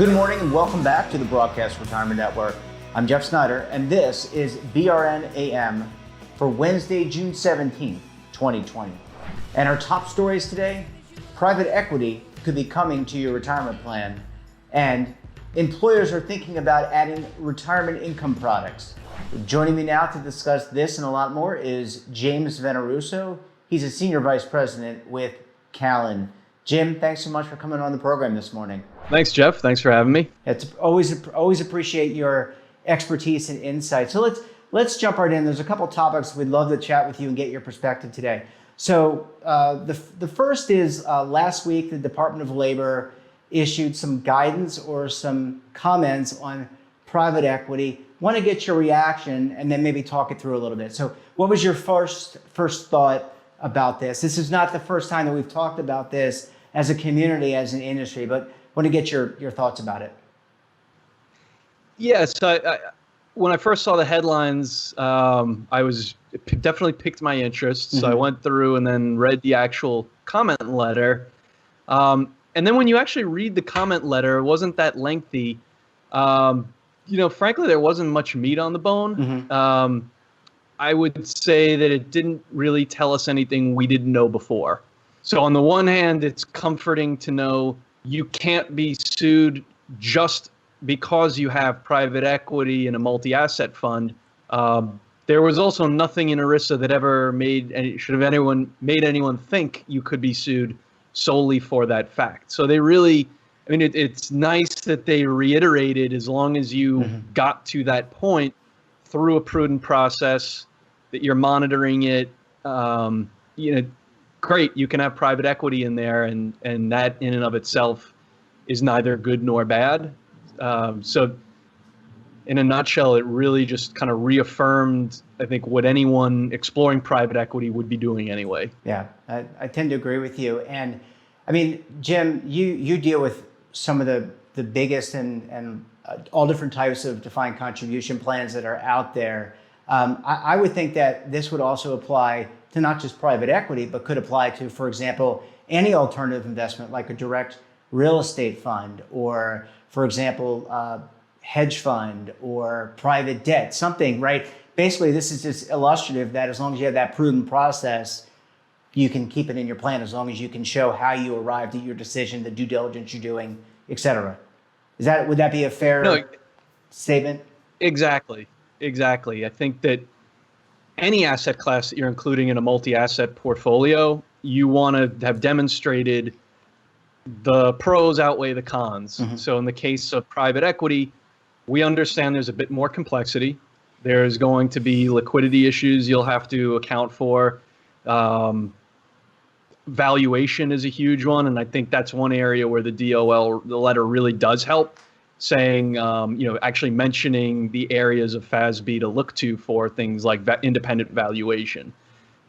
Good morning and welcome back to the Broadcast Retirement Network. I'm Jeff Snyder and this is BRN AM for Wednesday, June 17th, 2020. And our top stories today, private equity could be coming to your retirement plan and employers are thinking about adding retirement income products. Joining me now to discuss this and a lot more is James Veneruso. He's a Senior Vice President with Callan. Jim, thanks so much for coming on the program this morning. Thanks, Jeff. Thanks for having me. It's always appreciate your expertise and insight. So let's jump right in. There's a couple topics we'd love to chat with you and get your perspective today. So the first is last week the Department of Labor issued some guidance or some comments on private equity. Want to get your reaction and then maybe talk it through a little bit. So what was your first thought about this? This is not the first time that we've talked about this as a community, as an industry, but want to get your thoughts about it. Yes, when I first saw the headlines, it definitely piqued my interest. So I went through and then read the actual comment letter. And then when you actually read the comment letter, it wasn't that lengthy. Frankly, there wasn't much meat on the bone. I would say that it didn't really tell us anything we didn't know before. So on the one hand, it's comforting to know you can't be sued just because you have private equity in a multi-asset fund. There was also nothing in ERISA that ever made anyone think you could be sued solely for that fact. So they really, it's nice that they reiterated as long as you got to that point through a prudent process, that you're monitoring it, great, you can have private equity in there, and that in and of itself is neither good nor bad. So in a nutshell, it really just kind of reaffirmed, I think, what anyone exploring private equity would be doing anyway. Yeah, I tend to agree with you. And I mean, Jim, you deal with some of the biggest and all different types of defined contribution plans that are out there. I would think that this would also apply to not just private equity, but could apply to, for example, any alternative investment like a direct real estate fund or, for example, hedge fund or private debt, something, right? Basically, this is just illustrative that as long as you have that prudent process, you can keep it in your plan as long as you can show how you arrived at your decision, the due diligence you're doing, et cetera. Would that be a fair statement? Exactly. I think that any asset class that you're including in a multi-asset portfolio, you want to have demonstrated the pros outweigh the cons. So in the case of private equity, we understand there's a bit more complexity. There's going to be liquidity issues you'll have to account for. Valuation is a huge one, and I think that's one area where the DOL, the letter, really does help, saying, actually mentioning the areas of FASB to look to for things like independent valuation.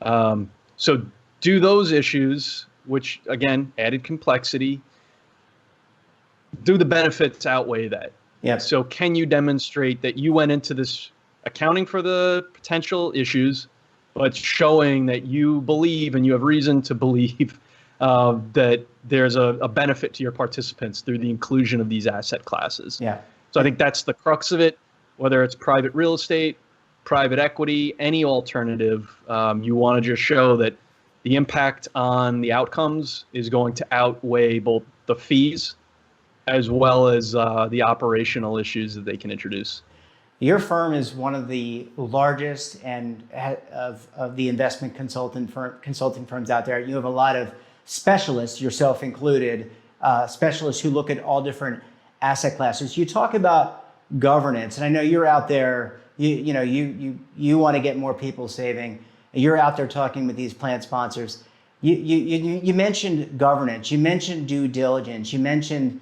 So do those issues, which again, added complexity, do the benefits outweigh that? Yeah. So can you demonstrate that you went into this accounting for the potential issues, but showing that you believe and you have reason to believe that there's a benefit to your participants through the inclusion of these asset classes. Yeah. So I think that's the crux of it, whether it's private real estate, private equity, any alternative, you want to just show that the impact on the outcomes is going to outweigh both the fees as well as the operational issues that they can introduce. Your firm is one of the largest and of the investment consulting firms out there. You have a lot of specialists, yourself included, specialists who look at all different asset classes. You talk about governance, and I know you're out there. You want to get more people saving. You're out there talking with these plan sponsors. You mentioned governance. You mentioned due diligence. You mentioned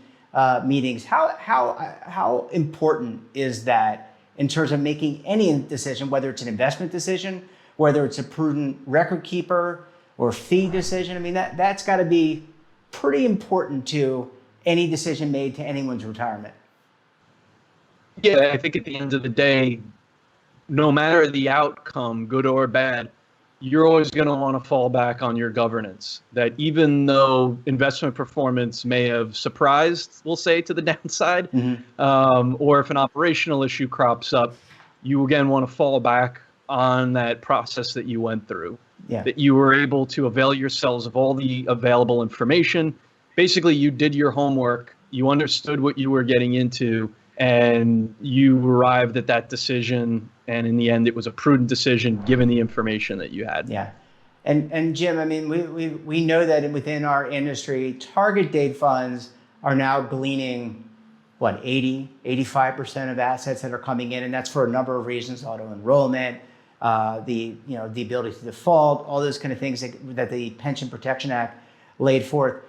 meetings. How important is that in terms of making any decision, whether it's an investment decision, whether it's a prudent record keeper or fee decision? I mean, that's got to be pretty important to any decision made to anyone's retirement. Yeah, I think at the end of the day, no matter the outcome, good or bad, you're always going to want to fall back on your governance. That even though investment performance may have surprised, we'll say, to the downside, or if an operational issue crops up, you again want to fall back on that process that you went through. Yeah. That you were able to avail yourselves of all the available information. Basically, you did your homework, you understood what you were getting into, and you arrived at that decision. And in the end, it was a prudent decision given the information that you had. Yeah. And Jim, I mean, we know that within our industry, target date funds are now gleaning, what, 85% of assets that are coming in. And that's for a number of reasons: auto enrollment, the ability to default, all those kind of things that the Pension Protection Act laid forth.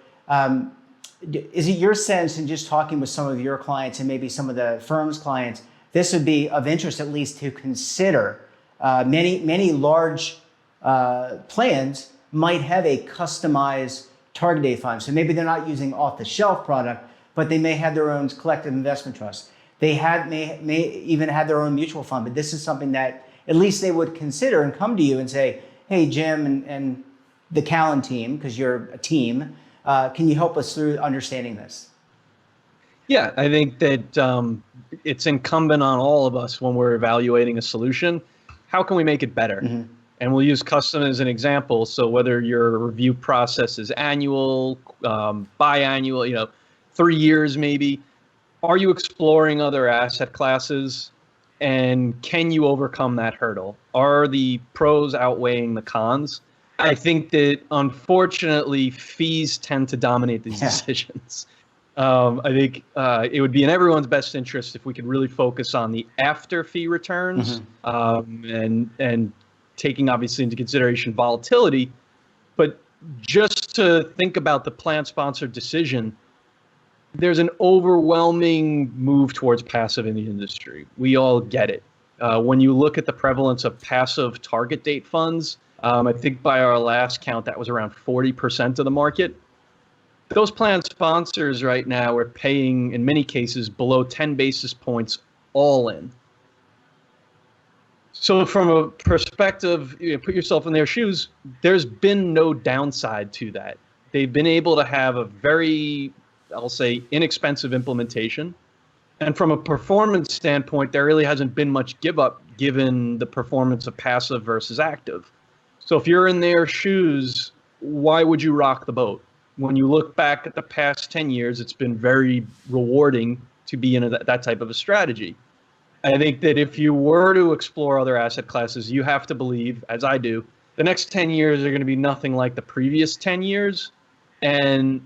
Is it your sense, in just talking with some of your clients and maybe some of the firm's clients, this would be of interest at least to consider? Many large plans might have a customized target date fund. So maybe they're not using off-the-shelf product, but they may have their own collective investment trust. They may even have their own mutual fund, but this is something that at least they would consider and come to you and say, hey, Jim and the Callan team, because you're a team, can you help us through understanding this? Yeah, I think that it's incumbent on all of us when we're evaluating a solution. How can we make it better? And we'll use custom as an example. So whether your review process is annual, biannual, 3 years maybe, are you exploring other asset classes? And can you overcome that hurdle? Are the pros outweighing the cons? I think that unfortunately fees tend to dominate these decisions. I think it would be in everyone's best interest if we could really focus on the after fee returns, and taking obviously into consideration volatility, but just to think about the plan sponsored decision, there's an overwhelming move towards passive in the industry. We all get it. When you look at the prevalence of passive target date funds, I think by our last count, that was around 40% of the market. Those plan sponsors right now are paying, in many cases, below 10 basis points all in. So from a perspective, put yourself in their shoes, there's been no downside to that. They've been able to have a very, I'll say, inexpensive implementation. And from a performance standpoint, there really hasn't been much give up given the performance of passive versus active. So if you're in their shoes, why would you rock the boat? When you look back at the past 10 years, it's been very rewarding to be in that type of a strategy. I think that if you were to explore other asset classes, you have to believe, as I do, the next 10 years are going to be nothing like the previous 10 years. And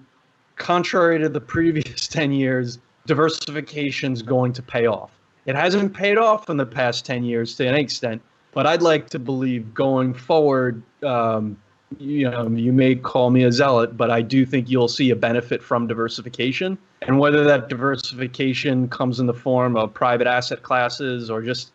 contrary to the previous 10 years, diversification is going to pay off. It hasn't paid off in the past 10 years to any extent, but I'd like to believe going forward, you may call me a zealot, but I do think you'll see a benefit from diversification. And whether that diversification comes in the form of private asset classes or just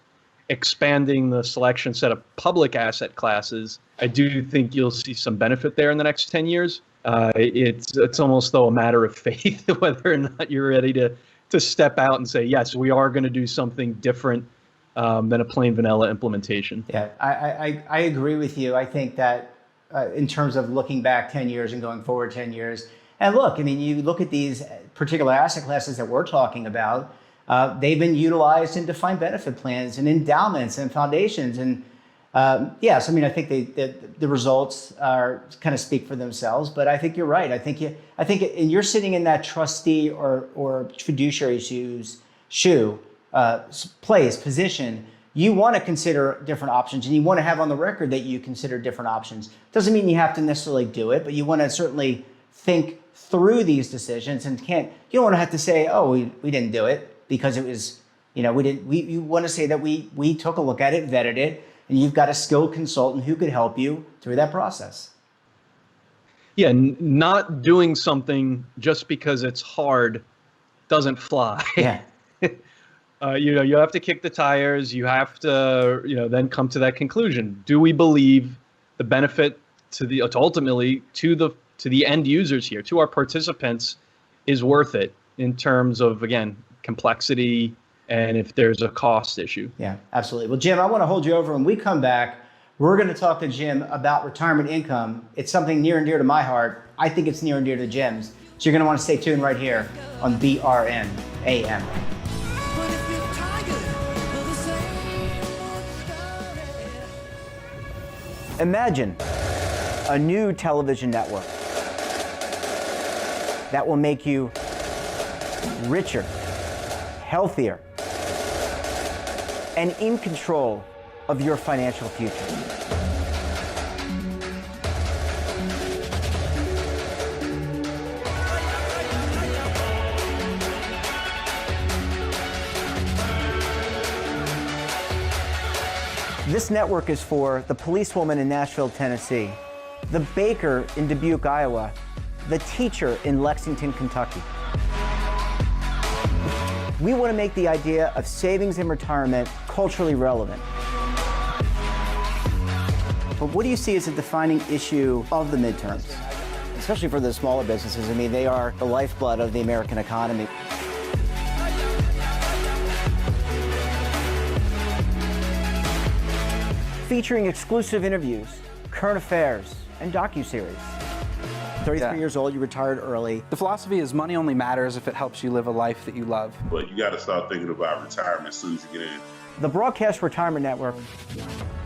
expanding the selection set of public asset classes, I do think you'll see some benefit there in the next 10 years. It's almost though a matter of faith whether or not you're ready to step out and say, yes, we are going to do something different than a plain vanilla implementation. Yeah, I agree with you. I think that in terms of looking back 10 years and going forward 10 years, and look, I mean, you look at these particular asset classes that we're talking about, they've been utilized in defined benefit plans and endowments and foundations. And yes, I mean, I think the results are kind of speak for themselves, but I think you're right. I think you're sitting in that trustee or fiduciary position. You want to consider different options, and you want to have on the record that you consider different options. Doesn't mean you have to necessarily do it, but you want to certainly think through these decisions, and you don't want to have to say, oh, we didn't do it because it was, you want to say that we took a look at it, vetted it, and you've got a skilled consultant who could help you through that process. Yeah, not doing something just because it's hard doesn't fly. Yeah. You have to kick the tires. You have to, then come to that conclusion. Do we believe the benefit ultimately to the end users here, to our participants, is worth it in terms of, again, complexity and if there's a cost issue? Yeah, absolutely. Well, Jim, I want to hold you over when we come back. We're going to talk to Jim about retirement income. It's something near and dear to my heart. I think it's near and dear to Jim's. So you're going to want to stay tuned right here on BRN AM. Imagine a new television network that will make you richer, healthier, and in control of your financial future. This network is for the policewoman in Nashville, Tennessee, the baker in Dubuque, Iowa, the teacher in Lexington, Kentucky. We want to make the idea of savings and retirement culturally relevant. But what do you see as a defining issue of the midterms? Especially for the smaller businesses. I mean, they are the lifeblood of the American economy. Featuring exclusive interviews, current affairs, and docuseries. 33 years old, you retired early. The philosophy is money only matters if it helps you live a life that you love. But you got to start thinking about retirement as soon as you get in. The Broadcast Retirement Network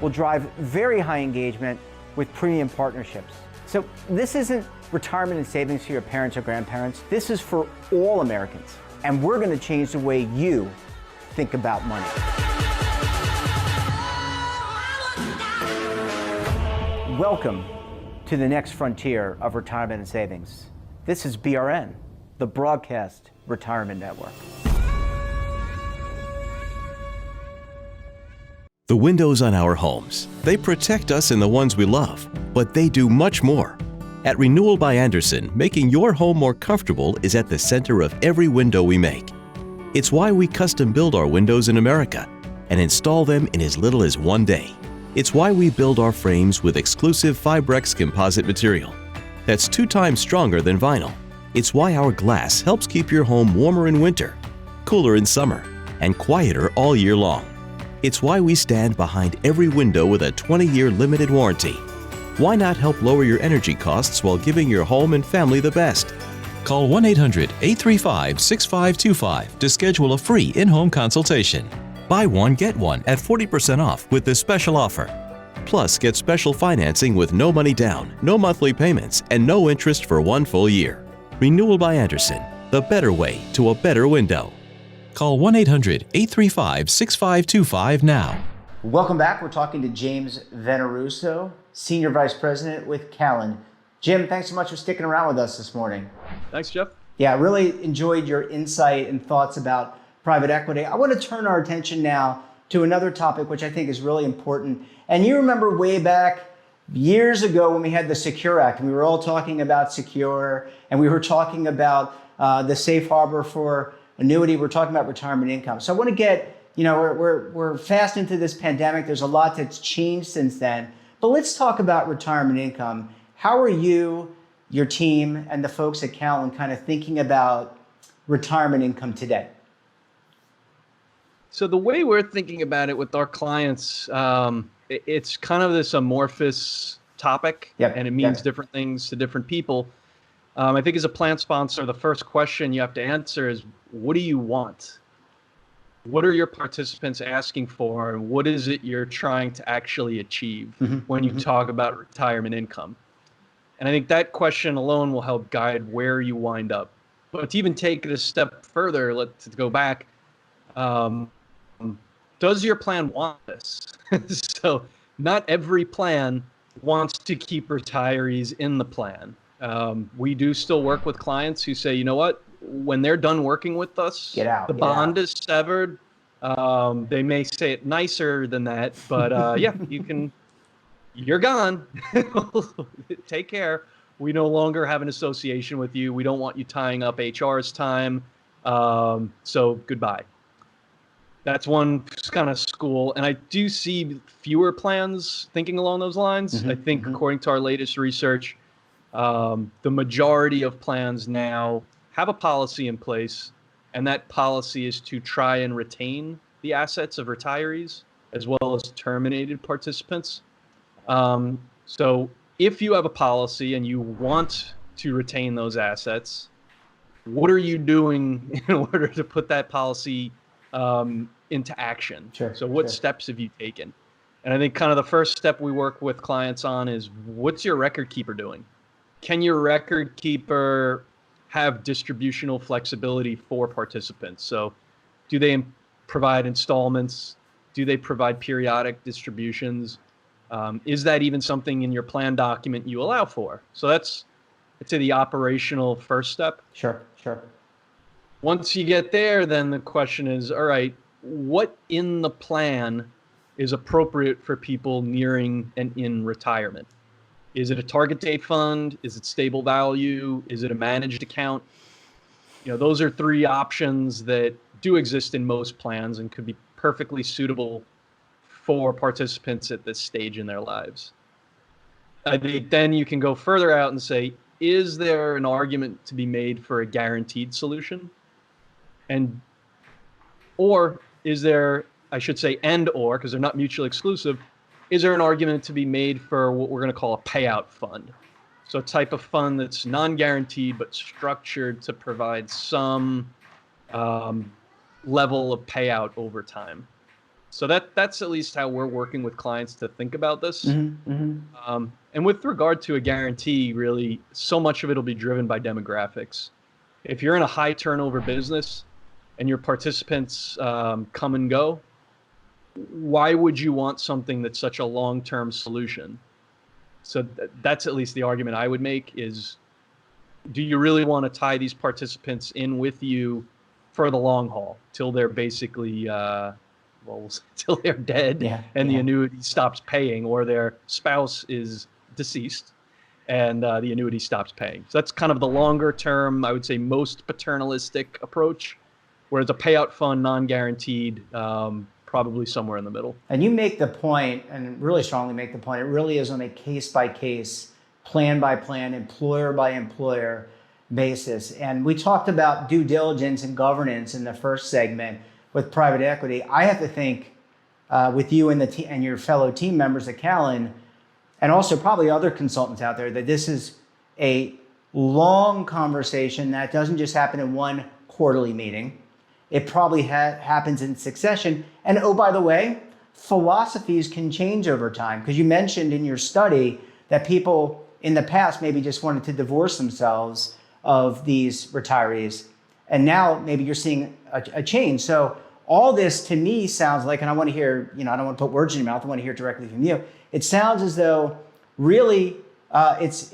will drive very high engagement with premium partnerships. So this isn't retirement and savings for your parents or grandparents. This is for all Americans. And we're going to change the way you think about money. Welcome to the next frontier of retirement and savings. This is BRN, the Broadcast Retirement Network. The windows on our homes, they protect us and the ones we love, but they do much more. At Renewal by Andersen, making your home more comfortable is at the center of every window we make. It's why we custom build our windows in America and install them in as little as 1 day. It's why we build our frames with exclusive Fibrex composite material that's 2 times stronger than vinyl. It's why our glass helps keep your home warmer in winter, cooler in summer, and quieter all year long. It's why we stand behind every window with a 20-year limited warranty. Why not help lower your energy costs while giving your home and family the best? Call 1-800-835-6525 to schedule a free in-home consultation. Buy one, get one at 40% off with this special offer. Plus, get special financing with no money down, no monthly payments, and no interest for 1 full year. Renewal by Andersen, the better way to a better window. Call 1-800-835-6525 now. Welcome back. We're talking to James Veneruso, Senior Vice President with Callan. Jim, thanks so much for sticking around with us this morning. Thanks, Jeff. Yeah, I really enjoyed your insight and thoughts about private equity. I want to turn our attention now to another topic which I think is really important. And you remember way back years ago when we had the Secure Act, and we were all talking about Secure, and we were talking about the safe harbor for annuity. We're talking about retirement income. So I want to get, we're fast into this pandemic. There's a lot that's changed since then. But let's talk about retirement income. How are you, your team, and the folks at Callan kind of thinking about retirement income today? So the way we're thinking about it with our clients, it's kind of this amorphous topic, and it means different things to different people. I think as a plan sponsor, the first question you have to answer is, what do you want? What are your participants asking for? And what is it you're trying to actually achieve when you talk about retirement income? And I think that question alone will help guide where you wind up. But to even take it a step further, let's go back. Does your plan want this? So not every plan wants to keep retirees in the plan. We do still work with clients who say, you know what, when they're done working with us, get out, the bond is severed. They may say it nicer than that, but yeah, you're gone. Take care. We no longer have an association with you. We don't want you tying up HR's time. So goodbye. That's one kind of school. And I do see fewer plans thinking along those lines. I think according to our latest research, the majority of plans now have a policy in place, and that policy is to try and retain the assets of retirees as well as terminated participants. So if you have a policy and you want to retain those assets, what are you doing in order to put that policy into action? Sure, So what sure. steps have you taken? And I think kind of the first step we work with clients on is, what's your record keeper doing? Can your record keeper have distributional flexibility for participants? So do they provide installments? Do they provide periodic distributions? Is that even something in your plan document you allow for? So that's, I'd say, the operational first step. Sure, sure. Once you get there, then the question is, all right, what in the plan is appropriate for people nearing and in retirement? Is it a target date fund? Is it stable value? Is it a managed account? Those are three options that do exist in most plans and could be perfectly suitable for participants at this stage in their lives. I think then you can go further out and say, is there an argument to be made for a guaranteed solution? Or is there, I should say, or, because they're not mutually exclusive, is there an argument to be made for what we're going to call a payout fund? So a type of fund that's non-guaranteed but structured to provide some level of payout over time. So that's at least how we're working with clients to think about this. And with regard to a guarantee, really, so much of it will be driven by demographics. If you're in a high turnover business and your participants come and go, why would you want something that's such a long-term solution? So that's at least the argument I would make is, do you really want to tie these participants in with you for the long haul till they're basically, till they're dead the annuity stops paying, or their spouse is deceased and the annuity stops paying? So that's kind of the longer term, I would say, most paternalistic approach, whereas a payout fund, non-guaranteed, probably somewhere in the middle. And you make the point, and really strongly make the point, it really is on a case-by-case, plan-by-plan, employer-by-employer basis. And we talked about due diligence and governance in the first segment with private equity. I have to think with you and and your fellow team members at Callan, and also probably other consultants out there, that this is a long conversation that doesn't just happen in one quarterly meeting. It probably happens in succession. And oh, by the way, philosophies can change over time, because you mentioned in your study that people in the past maybe just wanted to divorce themselves of these retirees. And now maybe you're seeing a change. So all this to me sounds like, and I want to hear, I don't want to put words in your mouth, I want to hear directly from you. It sounds as though really it's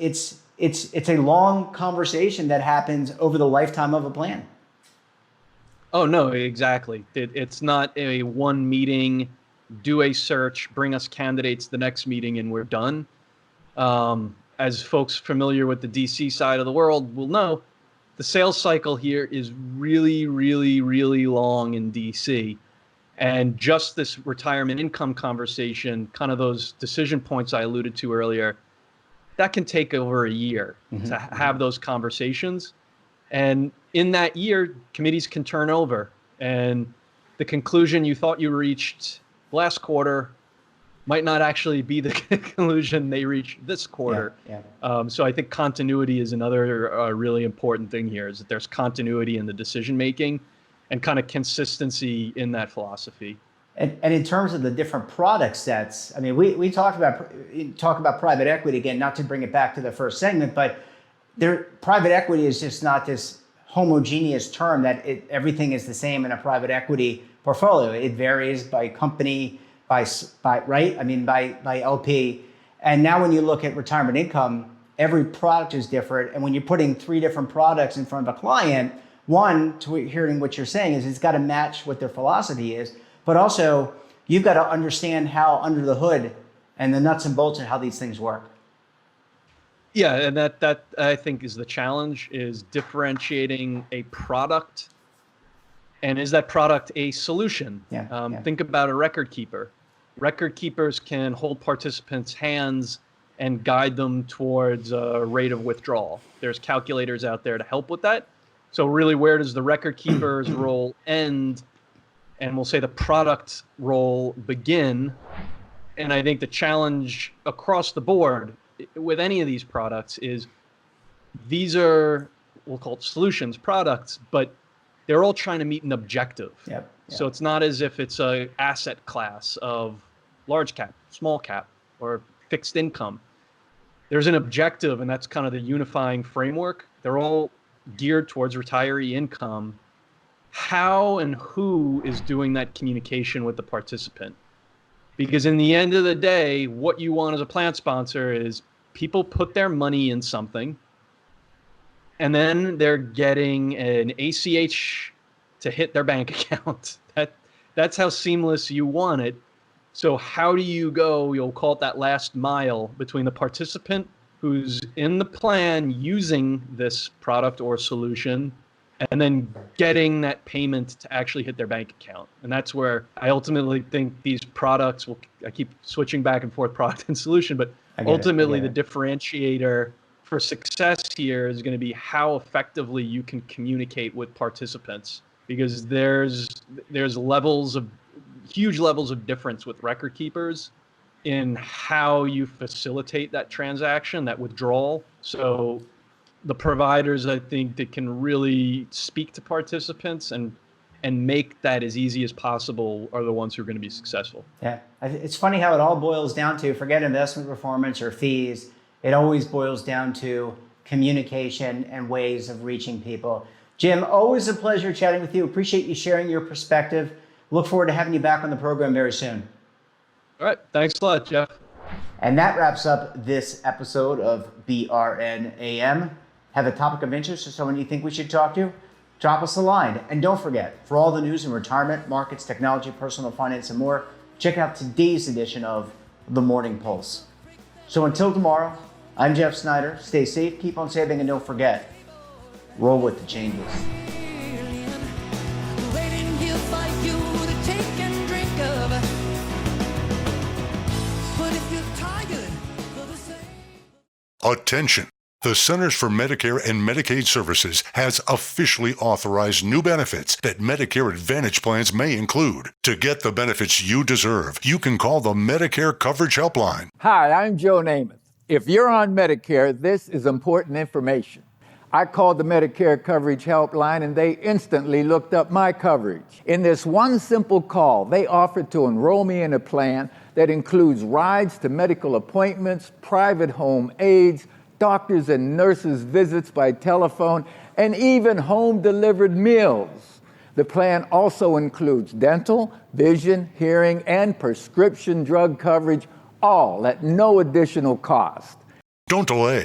a long conversation that happens over the lifetime of a plan. Oh, no, exactly. It's not a one meeting, do a search, bring us candidates the next meeting, and we're done. As folks familiar with the DC side of the world will know, the sales cycle here is really, really, really long in DC. And just this retirement income conversation, kind of those decision points I alluded to earlier, that can take over a year to have those conversations. And in that year, committees can turn over, and the conclusion you thought you reached last quarter might not actually be the conclusion they reached this quarter. So I think continuity is another really important thing here, is that there's continuity in the decision making and kind of consistency in that philosophy. And in terms of the different product sets, I mean, we talk about private equity again, not to bring it back to the first segment, but private equity is just not this homogeneous term that everything is the same in a private equity portfolio. It varies by company, by right? I mean, by LP. And now when you look at retirement income, every product is different. And when you're putting three different products in front of a client, one, to hearing what you're saying, is it's got to match what their philosophy is, but also you've got to understand how under the hood and the nuts and bolts of how these things work. Yeah, and that I think is the challenge, is differentiating a product, and is that product a solution? Think about a record keeper. Record keepers can hold participants' hands and guide them towards a rate of withdrawal. There's calculators out there to help with that. So really, where does the record keeper's role end, and we'll say the product role begin? and I think the challenge across the board with any of these products is these are, we'll call it solutions, products, but they're all trying to meet an objective. Yep. So it's not as if it's a asset class of large cap, small cap, or fixed income. There's an objective, and that's kind of the unifying framework. They're all geared towards retiree income. How and who is doing that communication with the participant? Because in the end of the day, what you want as a plan sponsor is people put their money in something, and then they're getting an ACH to hit their bank account. That's how seamless you want it. So how do you go, you'll call it that last mile between the participant who's in the plan using this product or solution, and then getting that payment to actually hit their bank account. And that's where I ultimately think these products will, I keep switching back and forth product and solution, but ultimately the differentiator for success here is going to be how effectively you can communicate with participants, because there's huge levels of difference with record keepers in how you facilitate that transaction, that withdrawal. So the providers, I think, that can really speak to participants and make that as easy as possible are the ones who are going to be successful. Yeah, it's funny how it all boils down to, forget investment performance or fees, it always boils down to communication and ways of reaching people. Jim, always a pleasure chatting with you. Appreciate you sharing your perspective. Look forward to having you back on the program very soon. All right, thanks a lot, Jeff. And that wraps up this episode of BRN AM. Have a topic of interest or someone you think we should talk to? Drop us a line. And don't forget, for all the news in retirement, markets, technology, personal finance, and more, check out today's edition of The Morning Pulse. So until tomorrow, I'm Jeff Snyder. Stay safe, keep on saving, and don't forget, roll with the changes. Attention! The Centers for Medicare and Medicaid Services has officially authorized new benefits that Medicare Advantage plans may include. To get the benefits you deserve, you can call the Medicare Coverage Helpline. Hi, I'm Joe Namath. If you're on Medicare, this is important information. I called the Medicare Coverage Helpline and they instantly looked up my coverage. In this one simple call, they offered to enroll me in a plan that includes rides to medical appointments, private home aides, doctors and nurses' visits by telephone, and even home-delivered meals. The plan also includes dental, vision, hearing, and prescription drug coverage, all at no additional cost. Don't delay.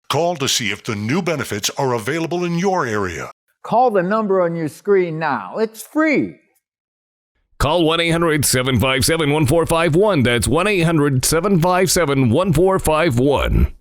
Call to see if the new benefits are available in your area. Call the number on your screen now. It's free. Call 1-800-757-1451. That's 1-800-757-1451.